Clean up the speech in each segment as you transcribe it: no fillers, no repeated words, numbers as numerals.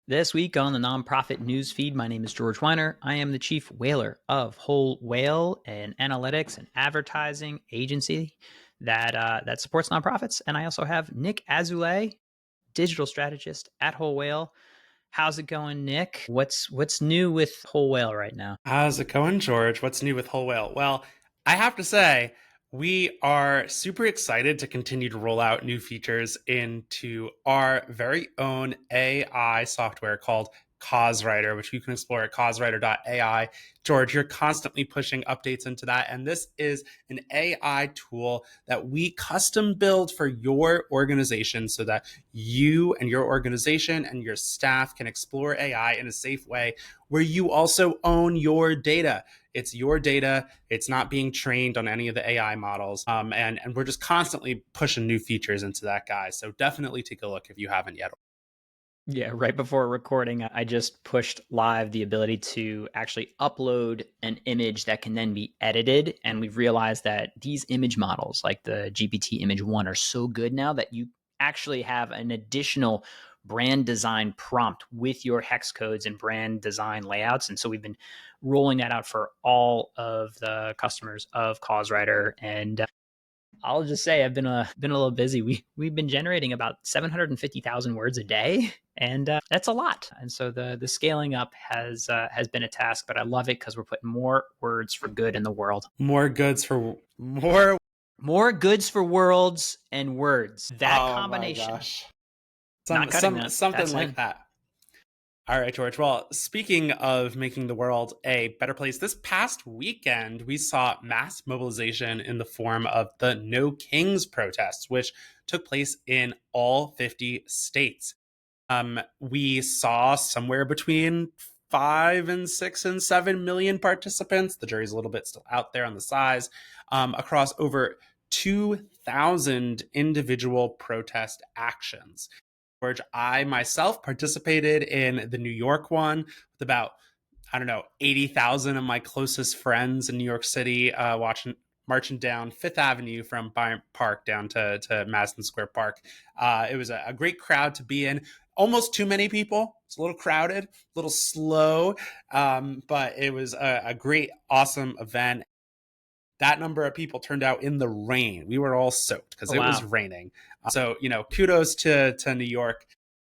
This week on the Nonprofit News Feed, my name is George Weiner. I am the chief whaler of Whole Whale, an analytics and advertising agency that supports nonprofits. And I also have Nick Azule, digital strategist at Whole Whale. How's it going, Nick? What's new with Whole Whale right now? How's it going, George? What's new with Whole Whale? Well, I have to say, we are super excited to continue to roll out new features into our very own AI software called CauseWriter, which you can explore at causewriter.ai. George, you're constantly pushing updates into that. And this is an AI tool that we custom build for your organization so that you and your organization and your staff can explore AI in a safe way where you also own your data. It's your data. It's not being trained on any of the AI models. And we're just constantly pushing new features into that, guys. So definitely take a look if you haven't yet. Yeah, right before recording, I just pushed live the ability to actually upload an image that can then be edited. And we've realized that these image models, like the GPT Image 1, are so good now that you actually have an additional brand design prompt with your hex codes and brand design layouts. And so we've been rolling that out for all of the customers of CauseWriter. And I'll just say I've been a little busy. We've been generating about 750,000 words a day, and that's a lot. And so the scaling up has been a task, but I love it because we're putting more words for good in the world. More goods for more. More goods for worlds and words. That Oh my combination. gosh. Not cutting that. Something That's like in. that. All right, George. Well, speaking of making the world a better place, this past weekend we saw mass mobilization in the form of the No Kings protests, which took place in all 50 states. We saw somewhere between 5 and 6 and 7 million participants. The jury's a little bit still out there on the size, across over 2,000 individual protest actions. George, I myself participated in the New York one with about, I don't know, 80,000 of my closest friends in New York City, marching down Fifth Avenue from Bryant Park down to Madison Square Park. It was a great crowd to be in. Almost too many people. It's a little crowded, a little slow, but it was a great, awesome event. That number of people turned out in the rain. We were all soaked because Oh, it was wow. raining. So, kudos to New York.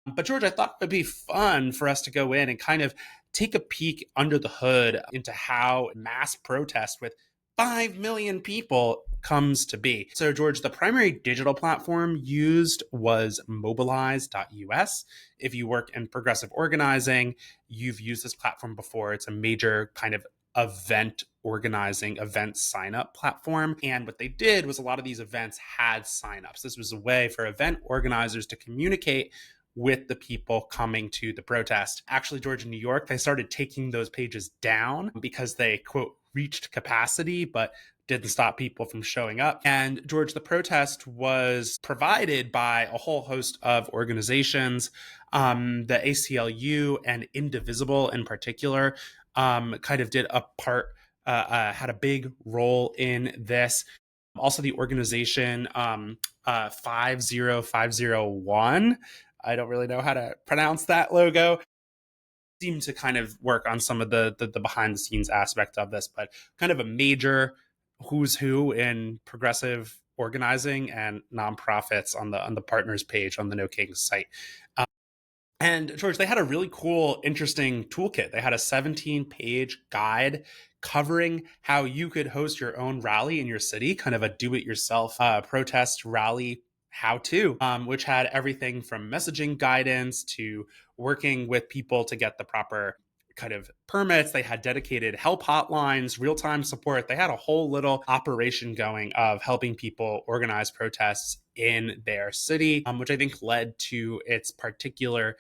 But George, I thought it'd be fun for us to go in and kind of take a peek under the hood into how mass protest with 5 million people comes to be. So, George, the primary digital platform used was mobilize.us. If you work in progressive organizing, you've used this platform before. It's a major kind of event organizing, event sign up platform. And what they did was a lot of these events had signups. This was a way for event organizers to communicate with the people coming to the protest. Actually, George, in New York, they started taking those pages down because they, quote, reached capacity, but didn't stop people from showing up. And George, the protest was provided by a whole host of organizations, the ACLU and Indivisible in particular, kind of did a part, had a big role in this. Also, the organization 50501. I don't really know how to pronounce that logo. Seem to kind of work on some of the behind the scenes aspect of this, but kind of a major who's who in progressive organizing and nonprofits on the partners page on the No Kings site. And George, they had a really cool, interesting toolkit. They had a 17-page guide covering how you could host your own rally in your city, kind of a do-it-yourself protest rally how-to, which had everything from messaging guidance to working with people to get the proper kind of permits. They had dedicated help hotlines, real-time support. They had a whole little operation going of helping people organize protests in their city, which I think led to its particular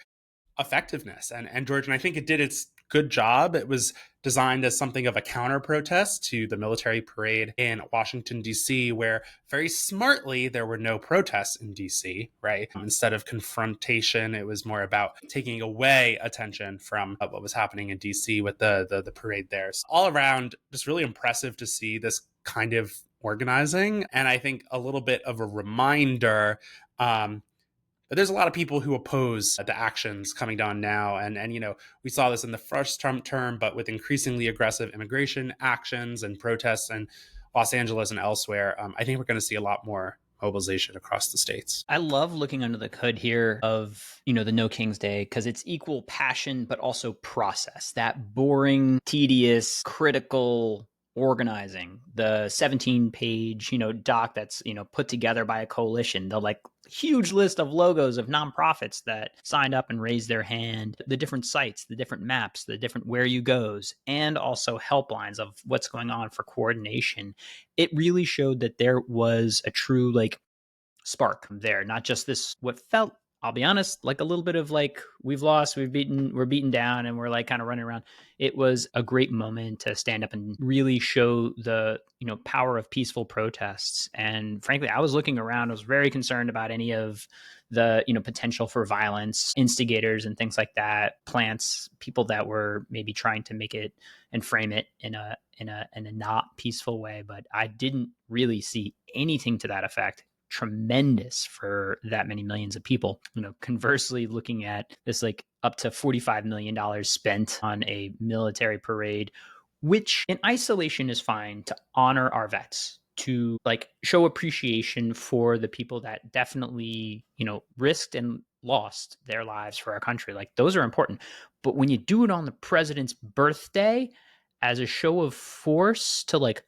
effectiveness. And George, and I think it did its good job. It was designed as something of a counter protest to the military parade in Washington, D.C., where very smartly there were no protests in D.C., right? Instead of confrontation, it was more about taking away attention from what was happening in D.C. with the parade there. So all around, just really impressive to see this kind of organizing. And I think a little bit of a reminder there's a lot of people who oppose the actions coming down now. And we saw this in the first Trump term, but with increasingly aggressive immigration actions and protests in Los Angeles and elsewhere, I think we're going to see a lot more mobilization across the states. I love looking under the hood here of, the No King's Day because it's equal passion, but also process. That boring, tedious, critical organizing, the 17-page, doc that's, put together by a coalition, the like huge list of logos of nonprofits that signed up and raised their hand, the different sites, the different maps, the different where you goes, and also helplines of what's going on for coordination. It really showed that there was a true like spark there, not just this what felt, I'll be honest, like a little bit of like we've lost, we're beaten down, and we're like kind of running around. It was a great moment to stand up and really show the power of peaceful protests. And frankly, I was looking around, I was very concerned about any of the potential for violence, instigators and things like that, plants, people that were maybe trying to make it and frame it in a not peaceful way. But I didn't really see anything to that effect. Tremendous for that many millions of people. Conversely, looking at this like up to $45 million spent on a military parade, which in isolation is fine to honor our vets, to like show appreciation for the people that definitely, risked and lost their lives for our country. Like those are important. But when you do it on the president's birthday as a show of force to like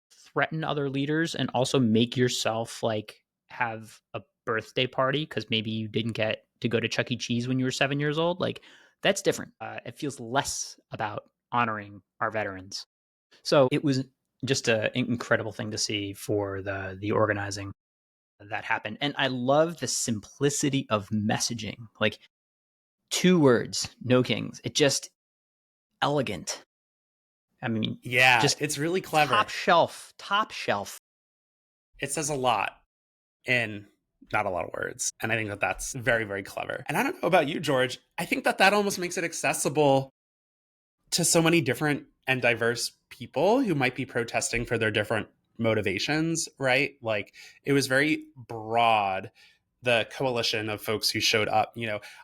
threaten other leaders and also make yourself like have a birthday party because maybe you didn't get to go to Chuck E. Cheese when you were 7 years old, like that's different. It feels less about honoring our veterans. So it was just an incredible thing to see for the organizing that happened. And I love the simplicity of messaging. Like 2 words, no kings. It just elegant. I mean, Yeah, just it's really clever. top shelf. It says a lot in not a lot of words. And I think that that's very, very clever. And I don't know about you, George. I think that that almost makes it accessible to so many different and diverse people who might be protesting for their different motivations, right? Like it was very broad, the coalition of folks who showed up.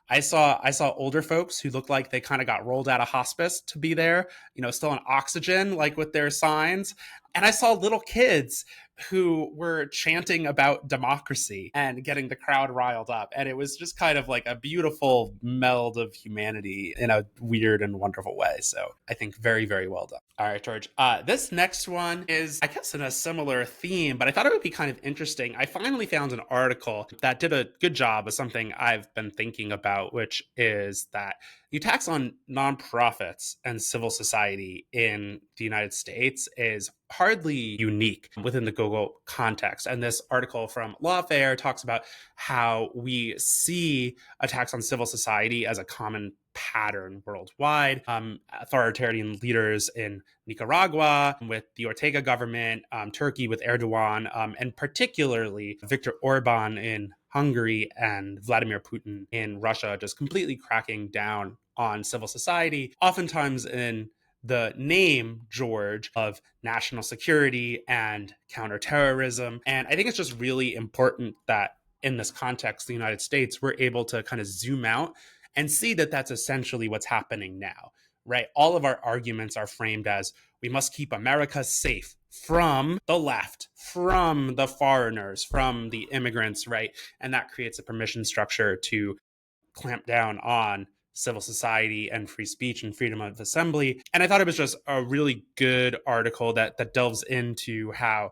I saw older folks who looked like they kind of got rolled out of hospice to be there, still on oxygen, like with their signs. And I saw little kids who were chanting about democracy and getting the crowd riled up. And it was just kind of like a beautiful meld of humanity in a weird and wonderful way. So I think very, very well done. All right, George. This next one is, I guess, in a similar theme, but I thought it would be kind of interesting. I finally found an article that did a good job of something I've been thinking about, which is that the tax on nonprofits and civil society in the United States is hardly unique within the Google context. And this article from Lawfare talks about how we see a tax on civil society as a common pattern worldwide. Authoritarian leaders in Nicaragua with the Ortega government, Turkey with Erdogan, and particularly Viktor Orban in Hungary and Vladimir Putin in Russia, just completely cracking down on civil society, oftentimes in the name, George, of national security and counterterrorism. And I think it's just really important that in this context, the United States, we're able to kind of zoom out and see that that's essentially what's happening now, right? All of our arguments are framed as we must keep America safe from the left, from the foreigners, from the immigrants, right? And that creates a permission structure to clamp down on civil society and free speech and freedom of assembly. And I thought it was just a really good article that delves into how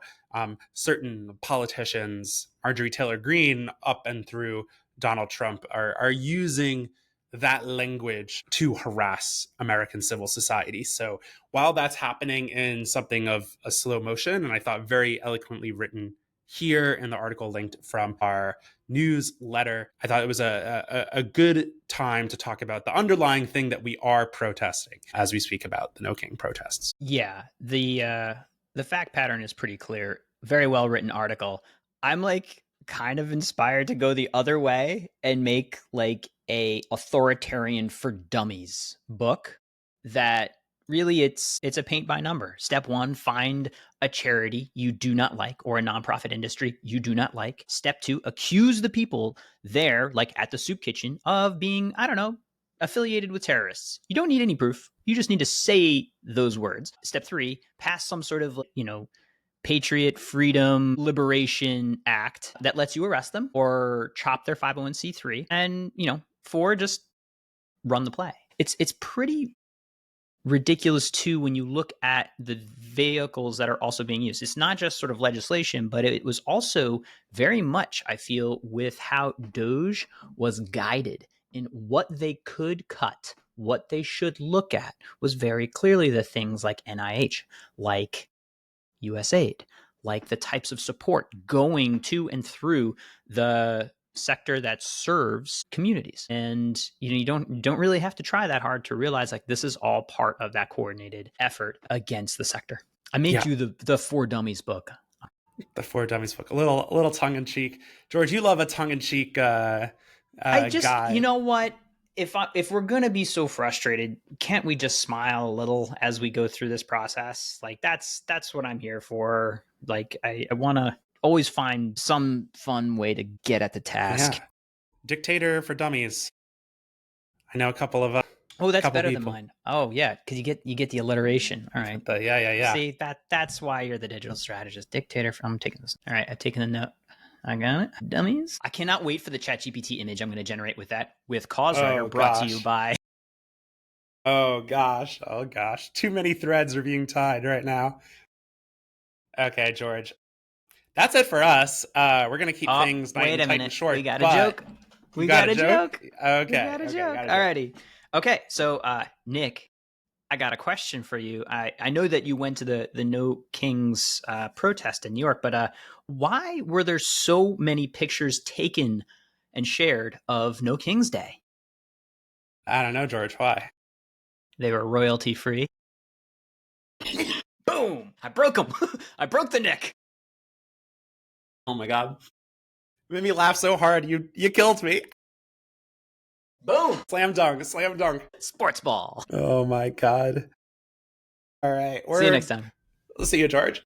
certain politicians, Marjorie Taylor Greene up and through Donald Trump, are using that language to harass American civil society. So while that's happening in something of a slow motion, and I thought very eloquently written here in the article linked from our newsletter, I thought it was a good time to talk about the underlying thing that we are protesting as we speak about the No King protests. Yeah, the fact pattern is pretty clear. Very well written article. I'm like kind of inspired to go the other way and make like a authoritarian for dummies book that Really, it's a paint by number. Step one, find a charity you do not like or a nonprofit industry you do not like. Step two, accuse the people there, like at the soup kitchen, of being, I don't know, affiliated with terrorists. You don't need any proof. You just need to say those words. Step three, pass some sort of, Patriot Freedom Liberation Act that lets you arrest them or chop their 501c3. And, four, just run the play. It's pretty ridiculous too when you look at the vehicles that are also being used. It's not just sort of legislation, but it was also very much, I feel, with how Doge was guided in what they could cut, what they should look at was very clearly the things like NIH, like USAID, like the types of support going to and through the sector that serves communities. And you don't really have to try that hard to realize like this is all part of that coordinated effort against the sector. I made you the For Dummies book. The For Dummies book. A little tongue in cheek. George, you love a tongue in cheek guy. You know what? If we're gonna be so frustrated, can't we just smile a little as we go through this process? Like that's what I'm here for. Like I want to always find some fun way to get at the task. Yeah. Dictator for Dummies. I know a couple of that's better than mine. Oh yeah, because you get the alliteration. All right. Yeah. See that's why you're the digital strategist. Dictator. I'm taking this. All right, I've taken the note. I got it. Dummies. I cannot wait for the ChatGPT image I'm going to generate with that, with Cause Writer, brought to you by. Oh gosh. Too many threads are being tied right now. Okay, George. That's it for us. We're going to keep things nice and short. We got a joke. We got a joke. Okay. We got a joke. Alrighty. Okay, so Nick, I got a question for you. I know that you went to the No Kings protest in New York, but why were there so many pictures taken and shared of No Kings Day? I don't know, George. Why? They were royalty free. Boom! I broke them. I broke the neck. Oh my god! It made me laugh so hard. You killed me. Boom! Slam dunk. Sports ball. Oh my god. All right. See you next time. See you, George.